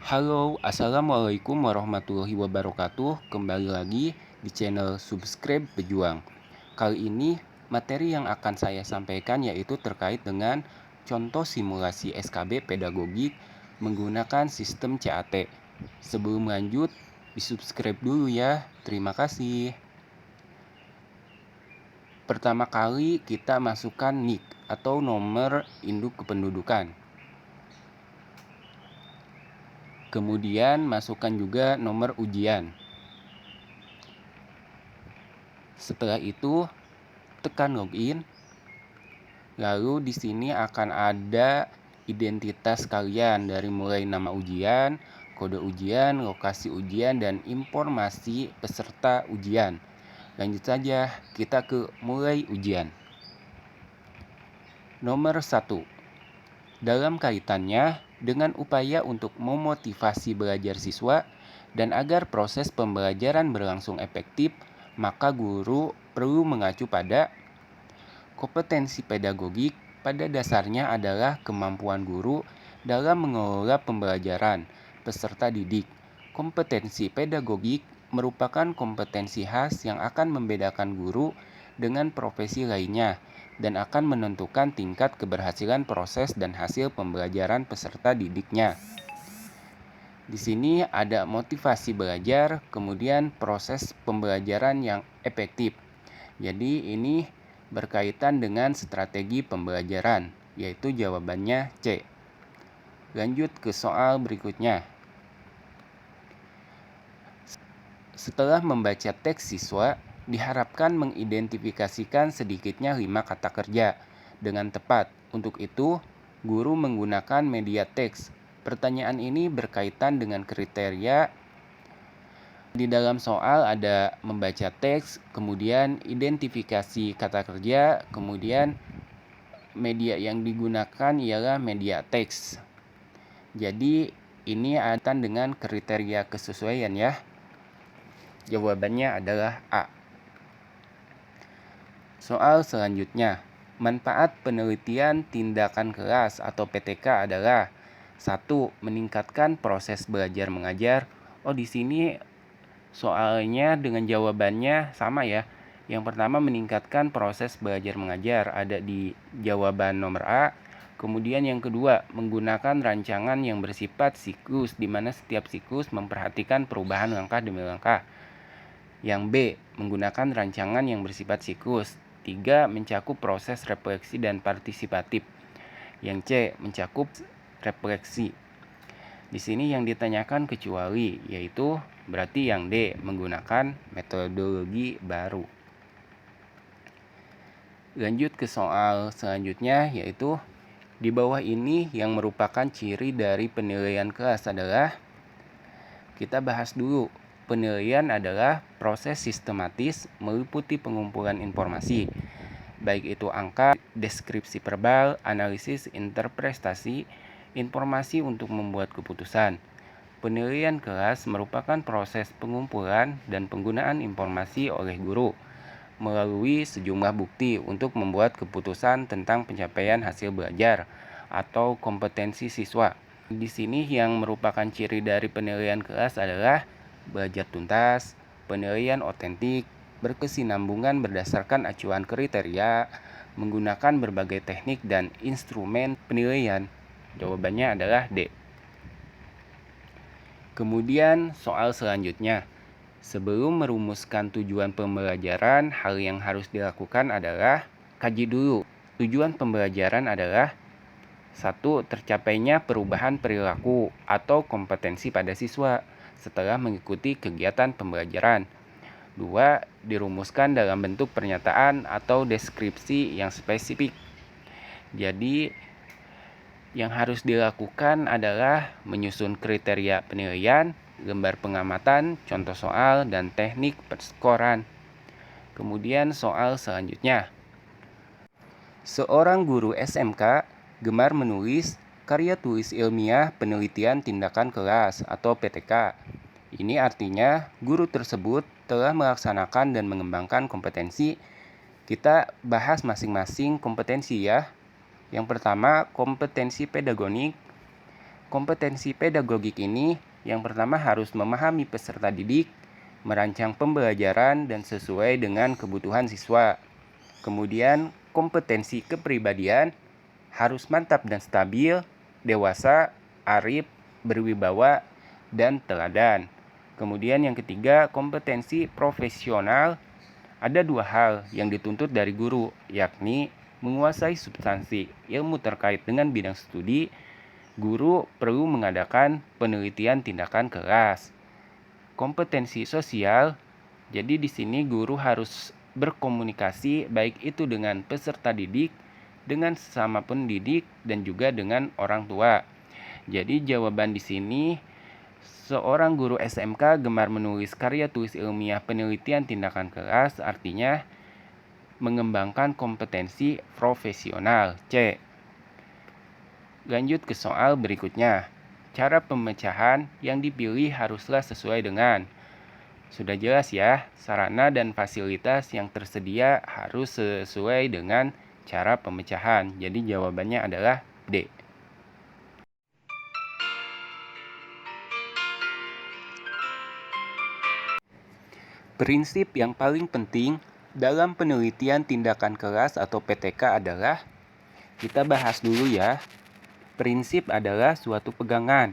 Halo, Assalamualaikum warahmatullahi wabarakatuh. Kembali lagi di channel Subscribe Pejuang. Kali ini materi yang akan saya sampaikan yaitu terkait dengan contoh simulasi SKB pedagogik menggunakan sistem CAT. Sebelum lanjut, di subscribe dulu ya. Terima kasih. Pertama kali kita masukkan NIK atau nomor induk kependudukan. Kemudian masukkan juga nomor ujian. Setelah itu tekan login. Lalu di sini akan ada identitas kalian dari mulai nama ujian, kode ujian, lokasi ujian, dan informasi peserta ujian. Lanjut saja kita ke mulai ujian. Nomor 1. Dalam kaitannya dengan upaya untuk memotivasi belajar siswa dan agar proses pembelajaran berlangsung efektif, maka guru perlu mengacu pada kompetensi pedagogik. Pada dasarnya adalah kemampuan guru dalam mengelola pembelajaran peserta didik. Kompetensi pedagogik merupakan kompetensi khas yang akan membedakan guru dengan profesi lainnya dan akan menentukan tingkat keberhasilan proses dan hasil pembelajaran peserta didiknya. Di sini ada motivasi belajar, kemudian proses pembelajaran yang efektif. Jadi ini berkaitan dengan strategi pembelajaran, yaitu jawabannya C. Lanjut ke soal berikutnya. Setelah membaca teks siswa, diharapkan mengidentifikasikan sedikitnya 5 kata kerja dengan tepat. Untuk itu, guru menggunakan media teks. Pertanyaan ini berkaitan dengan kriteria. Di dalam soal ada membaca teks, kemudian identifikasi kata kerja, kemudian media yang digunakan ialah media teks. Jadi ini ada dengan kriteria kesesuaian ya. Jawabannya adalah A. Soal selanjutnya, manfaat penelitian tindakan kelas atau PTK adalah 1. Meningkatkan proses belajar mengajar. Di sini soalnya dengan jawabannya sama ya. Yang pertama meningkatkan proses belajar mengajar ada di jawaban nomor A. Kemudian yang kedua, menggunakan rancangan yang bersifat siklus di mana setiap siklus memperhatikan perubahan langkah demi langkah. Yang B, menggunakan rancangan yang bersifat siklus. 3, mencakup proses refleksi dan partisipatif. Yang C, mencakup refleksi. Di sini yang ditanyakan kecuali, yaitu berarti yang D, menggunakan metodologi baru. Lanjut ke soal selanjutnya, yaitu di bawah ini yang merupakan ciri dari penilaian kelas adalah, kita bahas dulu. Penilaian adalah proses sistematis meliputi pengumpulan informasi, baik itu angka, deskripsi verbal, analisis, interpretasi, informasi untuk membuat keputusan. Penilaian kelas merupakan proses pengumpulan dan penggunaan informasi oleh guru melalui sejumlah bukti untuk membuat keputusan tentang pencapaian hasil belajar atau kompetensi siswa. Di sini yang merupakan ciri dari penilaian kelas adalah belajar tuntas, penilaian otentik, berkesinambungan berdasarkan acuan kriteria, menggunakan berbagai teknik dan instrumen penilaian. Jawabannya adalah D. Kemudian soal selanjutnya. Sebelum merumuskan tujuan pembelajaran, hal yang harus dilakukan adalah kaji dulu. Tujuan pembelajaran adalah 1. Tercapainya perubahan perilaku atau kompetensi pada siswa setelah mengikuti kegiatan pembelajaran. 2. Dirumuskan dalam bentuk pernyataan atau deskripsi yang spesifik. Jadi yang harus dilakukan adalah menyusun kriteria penilaian, gambar pengamatan, contoh soal, dan teknik perskoran. Kemudian soal selanjutnya. Seorang guru SMK gemar menulis karya tulis ilmiah penelitian tindakan kelas atau PTK. Ini artinya guru tersebut telah melaksanakan dan mengembangkan kompetensi. Kita bahas masing-masing kompetensi ya. Yang pertama, kompetensi pedagogik. Kompetensi pedagogik ini yang pertama harus memahami peserta didik, merancang pembelajaran dan sesuai dengan kebutuhan siswa. Kemudian kompetensi kepribadian harus mantap dan stabil, dewasa, arif, berwibawa, dan teladan. Kemudian yang ketiga, kompetensi profesional. Ada dua hal yang dituntut dari guru, yakni menguasai substansi ilmu terkait dengan bidang studi. Guru perlu mengadakan penelitian tindakan kelas. Kompetensi sosial, jadi di sini guru harus berkomunikasi baik itu dengan peserta didik, dengan sesama pendidik, dan juga dengan orang tua. Jadi jawaban di sini, seorang guru SMK gemar menulis karya tulis ilmiah penelitian tindakan kelas, artinya mengembangkan kompetensi profesional. C. Lanjut ke soal berikutnya. Cara pemecahan yang dipilih haruslah sesuai dengan. Sudah jelas ya, sarana dan fasilitas yang tersedia harus sesuai dengan cara pemecahan. Jadi jawabannya adalah D. Prinsip yang paling penting dalam penelitian tindakan kelas atau PTK adalah, kita bahas dulu ya. Prinsip adalah suatu pegangan,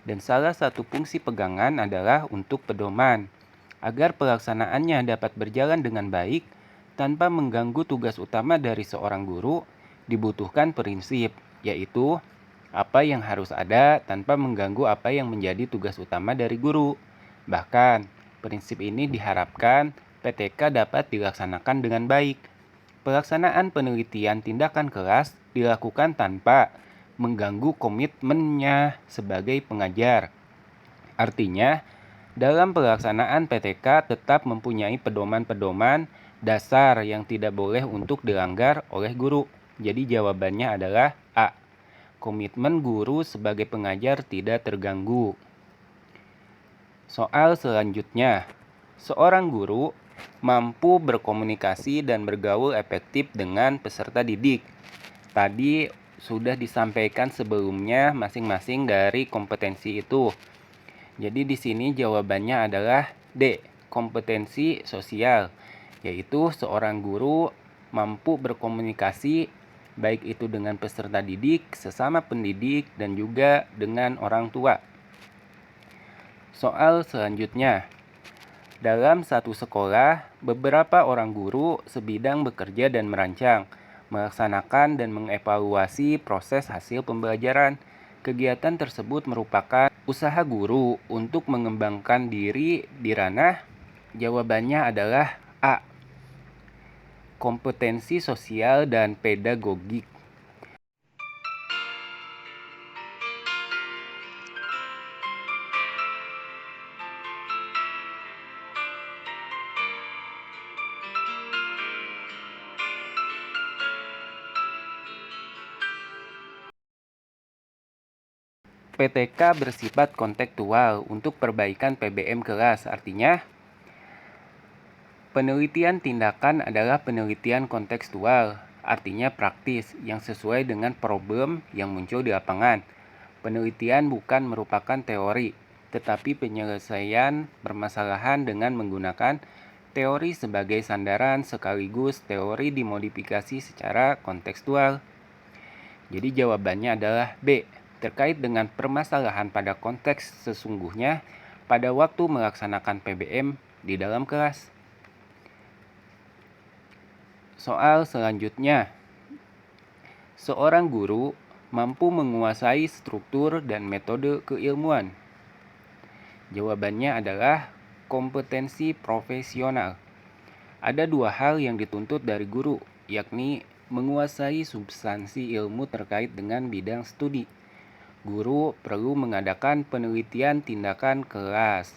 dan salah satu fungsi pegangan adalah untuk pedoman. Agar pelaksanaannya dapat berjalan dengan baik, tanpa mengganggu tugas utama dari seorang guru, dibutuhkan prinsip, yaitu apa yang harus ada tanpa mengganggu apa yang menjadi tugas utama dari guru. Bahkan, prinsip ini diharapkan PTK dapat dilaksanakan dengan baik. Pelaksanaan penelitian tindakan kelas dilakukan tanpa mengganggu komitmennya sebagai pengajar. Artinya, dalam pelaksanaan PTK tetap mempunyai pedoman-pedoman dasar yang tidak boleh untuk dilanggar oleh guru. Jadi jawabannya adalah A. Komitmen guru sebagai pengajar tidak terganggu. Soal selanjutnya, seorang guru mampu berkomunikasi dan bergaul efektif dengan peserta didik. Tadi sudah disampaikan sebelumnya masing-masing dari kompetensi itu. Jadi di sini jawabannya adalah D, kompetensi sosial, yaitu seorang guru mampu berkomunikasi baik itu dengan peserta didik, sesama pendidik, dan juga dengan orang tua. Soal selanjutnya, dalam satu sekolah, beberapa orang guru sebidang bekerja dan merancang, melaksanakan dan mengevaluasi proses hasil pembelajaran. Kegiatan tersebut merupakan usaha guru untuk mengembangkan diri di ranah. Jawabannya adalah A. Kompetensi sosial dan pedagogik. PTK bersifat kontekstual untuk perbaikan PBM kelas. Artinya, penelitian tindakan adalah penelitian kontekstual, artinya praktis, yang sesuai dengan problem yang muncul di lapangan. Penelitian bukan merupakan teori, tetapi penyelesaian permasalahan dengan menggunakan teori sebagai sandaran sekaligus teori dimodifikasi secara kontekstual. Jadi jawabannya adalah B. Terkait dengan permasalahan pada konteks sesungguhnya pada waktu melaksanakan PBM di dalam kelas. Soal selanjutnya, seorang guru mampu menguasai struktur dan metode keilmuan. Jawabannya adalah kompetensi profesional. Ada dua hal yang dituntut dari guru, yakni menguasai substansi ilmu terkait dengan bidang studi. Guru perlu mengadakan penelitian tindakan kelas.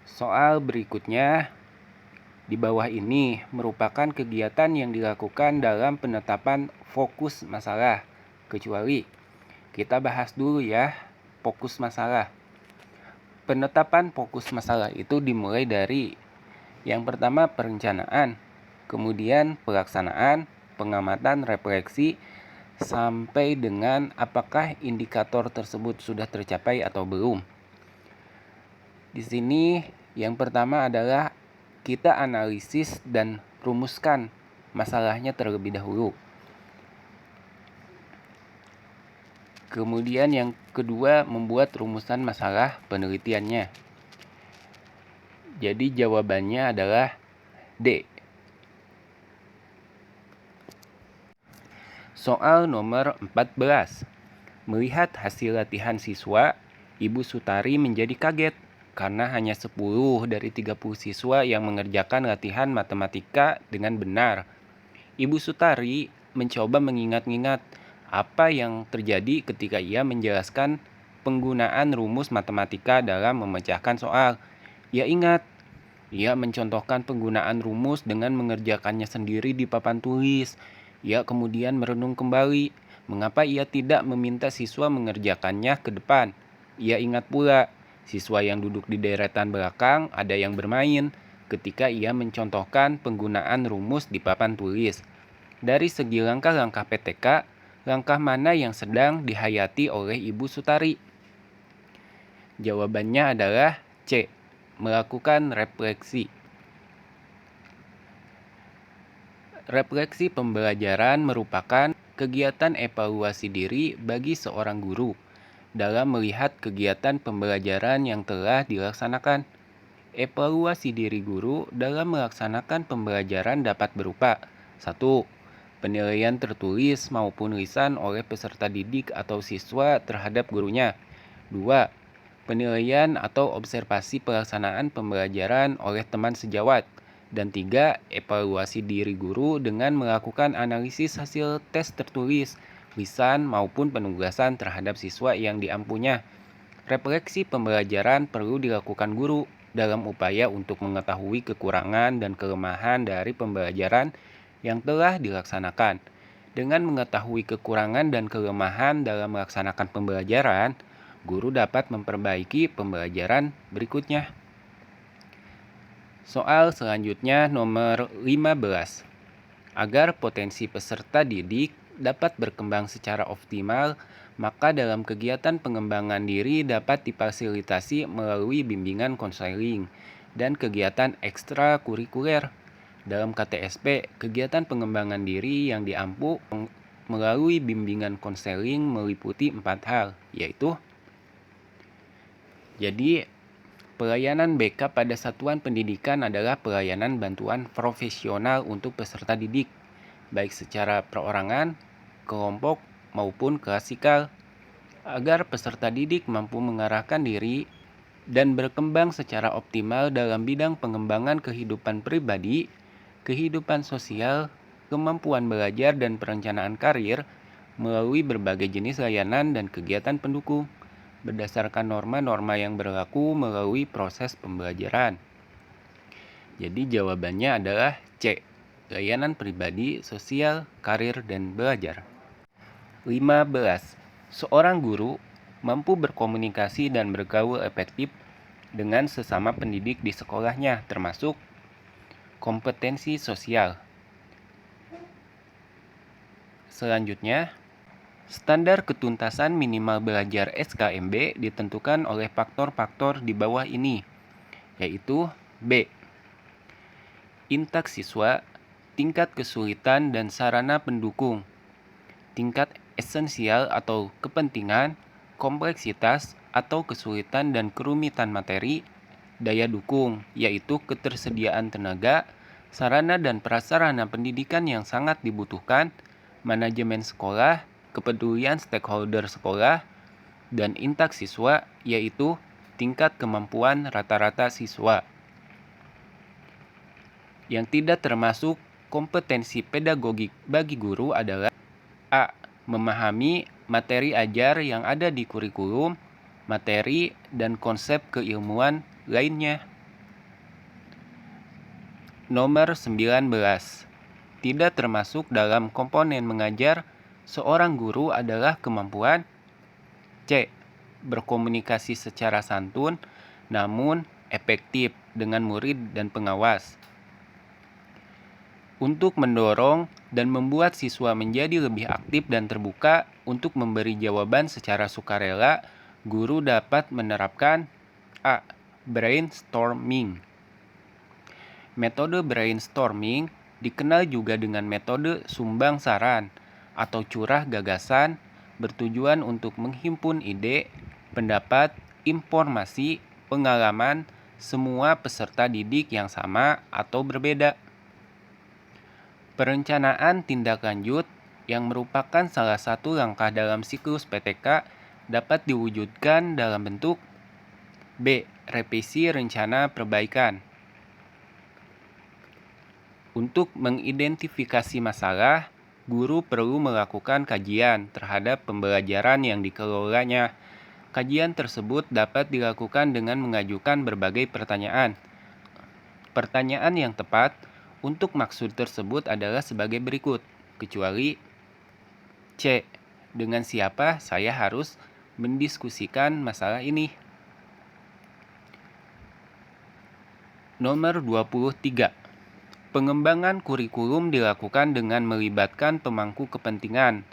Soal berikutnya, di bawah ini merupakan kegiatan yang dilakukan dalam penetapan fokus masalah. Kecuali, kita bahas dulu ya, fokus masalah. Penetapan fokus masalah itu dimulai dari yang pertama perencanaan, kemudian pelaksanaan, pengamatan, refleksi, sampai dengan apakah indikator tersebut sudah tercapai atau belum. Di sini yang pertama adalah kita analisis dan rumuskan masalahnya terlebih dahulu. Kemudian yang kedua, membuat rumusan masalah penelitiannya. Jadi jawabannya adalah D. Soal nomor 14. Melihat hasil latihan siswa, Ibu Sutari menjadi kaget karena hanya 10 dari 30 siswa yang mengerjakan latihan matematika dengan benar. Ibu Sutari mencoba mengingat-ingat apa yang terjadi ketika ia menjelaskan penggunaan rumus matematika dalam memecahkan soal. Ia ingat, ia mencontohkan penggunaan rumus dengan mengerjakannya sendiri di papan tulis. Ia kemudian merenung kembali, mengapa ia tidak meminta siswa mengerjakannya ke depan. Ia ingat pula, siswa yang duduk di deretan belakang ada yang bermain ketika ia mencontohkan penggunaan rumus di papan tulis. Dari segi langkah-langkah PTK, langkah mana yang sedang dihayati oleh Ibu Sutari? Jawabannya adalah C. Melakukan refleksi. Refleksi pembelajaran merupakan kegiatan evaluasi diri bagi seorang guru dalam melihat kegiatan pembelajaran yang telah dilaksanakan. Evaluasi diri guru dalam melaksanakan pembelajaran dapat berupa 1. Penilaian tertulis maupun lisan oleh peserta didik atau siswa terhadap gurunya. 2. Penilaian atau observasi pelaksanaan pembelajaran oleh teman sejawat. Dan 3. Evaluasi diri guru dengan melakukan analisis hasil tes tertulis, lisan maupun penugasan terhadap siswa yang diampunya. Refleksi pembelajaran perlu dilakukan guru dalam upaya untuk mengetahui kekurangan dan kelemahan dari pembelajaran yang telah dilaksanakan. Dengan mengetahui kekurangan dan kelemahan dalam melaksanakan pembelajaran, guru dapat memperbaiki pembelajaran berikutnya. Soal selanjutnya nomor 15. Agar potensi peserta didik dapat berkembang secara optimal, maka dalam kegiatan pengembangan diri dapat difasilitasi melalui bimbingan konseling dan kegiatan ekstrakurikuler. Dalam KTSP, kegiatan pengembangan diri yang diampu melalui bimbingan konseling meliputi 4 hal, yaitu pelayanan BK pada satuan pendidikan adalah pelayanan bantuan profesional untuk peserta didik, baik secara perorangan, kelompok, maupun klasikal, agar peserta didik mampu mengarahkan diri dan berkembang secara optimal dalam bidang pengembangan kehidupan pribadi, kehidupan sosial, kemampuan belajar dan perencanaan karir melalui berbagai jenis layanan dan kegiatan pendukung berdasarkan norma-norma yang berlaku melalui proses pembelajaran. Jadi jawabannya adalah C. Layanan pribadi, sosial, karir, dan belajar. 15. Seorang guru mampu berkomunikasi dan bergaul efektif dengan sesama pendidik di sekolahnya, termasuk kompetensi sosial. Selanjutnya, standar ketuntasan minimal belajar SKMB ditentukan oleh faktor-faktor di bawah ini, yaitu B. Intak siswa, tingkat kesulitan dan sarana pendukung, tingkat esensial atau kepentingan, kompleksitas atau kesulitan dan kerumitan materi, daya dukung, yaitu ketersediaan tenaga, sarana dan prasarana pendidikan yang sangat dibutuhkan, manajemen sekolah, kepedulian stakeholder sekolah, dan intak siswa, yaitu tingkat kemampuan rata-rata siswa. Yang tidak termasuk kompetensi pedagogik bagi guru adalah A. Memahami materi ajar yang ada di kurikulum, materi, dan konsep keilmuan lainnya. Nomor 19. Tidak termasuk dalam komponen mengajar seorang guru adalah kemampuan C. Berkomunikasi secara santun namun efektif dengan murid dan pengawas. Untuk mendorong dan membuat siswa menjadi lebih aktif dan terbuka untuk memberi jawaban secara sukarela, guru dapat menerapkan A. Brainstorming. Metode brainstorming dikenal juga dengan metode sumbang saran atau curah gagasan, bertujuan untuk menghimpun ide, pendapat, informasi, pengalaman semua peserta didik yang sama atau berbeda. Perencanaan tindak lanjut yang merupakan salah satu langkah dalam siklus PTK dapat diwujudkan dalam bentuk B. Revisi rencana perbaikan. Untuk mengidentifikasi masalah, guru perlu melakukan kajian terhadap pembelajaran yang dikelolanya. Kajian tersebut dapat dilakukan dengan mengajukan berbagai pertanyaan. Pertanyaan yang tepat untuk maksud tersebut adalah sebagai berikut, kecuali C. Dengan siapa saya harus mendiskusikan masalah ini? Nomor 23. Pengembangan kurikulum dilakukan dengan melibatkan pemangku kepentingan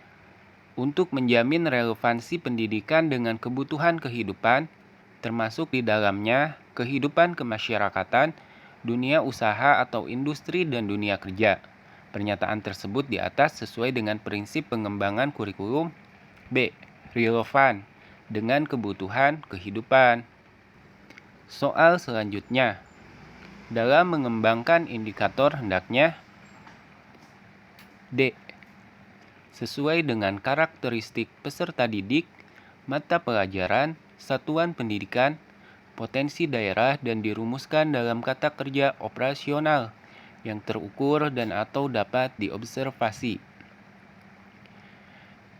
untuk menjamin relevansi pendidikan dengan kebutuhan kehidupan, termasuk di dalamnya kehidupan kemasyarakatan, dunia usaha atau industri, dan dunia kerja. Pernyataan tersebut di atas sesuai dengan prinsip pengembangan kurikulum. B. Relevan dengan kebutuhan kehidupan. Soal selanjutnya. Dalam mengembangkan indikator hendaknya D. Sesuai dengan karakteristik peserta didik, mata pelajaran, satuan pendidikan, potensi daerah, dan dirumuskan dalam kata kerja operasional yang terukur dan atau dapat diobservasi.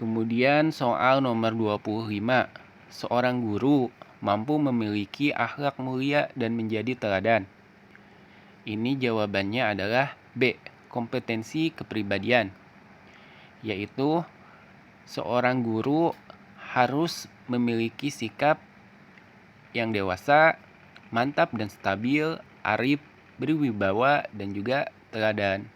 Kemudian soal nomor 25. Seorang guru mampu memiliki akhlak mulia dan menjadi teladan. Ini jawabannya adalah B. Kompetensi kepribadian, yaitu seorang guru harus memiliki sikap yang dewasa, mantap dan stabil, arif, berwibawa, dan juga teladan.